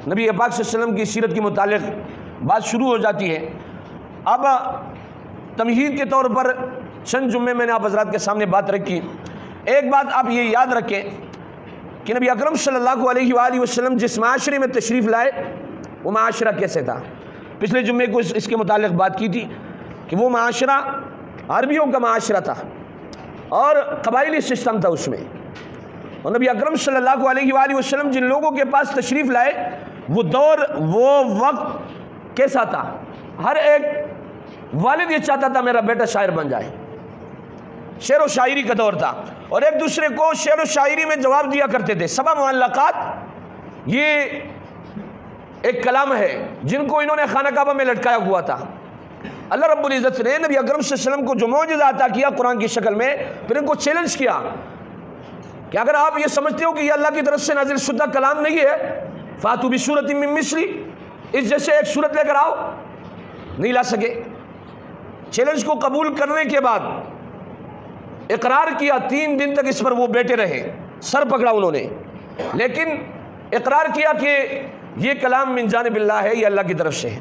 نبی پاک صلی اللہ علیہ وسلم کی سیرت کے متعلق بات شروع ہو جاتی ہے۔ اب تمہید کے طور پر چند جمعے میں نے آپ حضرات کے سامنے بات رکھی۔ ایک بات آپ یہ یاد رکھیں کہ نبی اکرم صلی اللہ علیہ وآلہ وسلم جس معاشرے میں تشریف لائے وہ معاشرہ کیسے تھا؟ پچھلے جمعے کو اس کے متعلق بات کی تھی کہ وہ معاشرہ عربیوں کا معاشرہ تھا اور قبائلی سسٹم تھا اس میں، اور نبی اکرم صلی اللہ علیہ وآلہ وسلم جن لوگوں کے پاس تشریف لائے وہ دور وہ وقت کیسا تھا؟ ہر ایک والد یہ چاہتا تھا میرا بیٹا شاعر بن جائے، شعر و شاعری کا دور تھا، اور ایک دوسرے کو شعر و شاعری میں جواب دیا کرتے تھے۔ سبع معلقات یہ ایک کلام ہے جن کو انہوں نے خانہ کعبہ میں لٹکایا ہوا تھا۔ اللہ رب العزت نے نبی اکرم صلی اللہ علیہ وسلم کو جو معجزہ عطا کیا قرآن کی شکل میں، پھر ان کو چیلنج کیا کہ اگر آپ یہ سمجھتے ہو کہ یہ اللہ کی طرف سے نازل شدہ کلام نہیں ہے فاتوا بسورۃ من مثلہ، اس جیسے ایک سورت لے کر آؤ، نہیں لا سکے۔ چیلنج کو قبول کرنے کے بعد اقرار کیا، 3 دن تک اس پر وہ بیٹھے رہے، سر پکڑا انہوں نے، لیکن اقرار کیا کہ یہ کلام من جانب اللہ ہے، یہ اللہ کی طرف سے ہے۔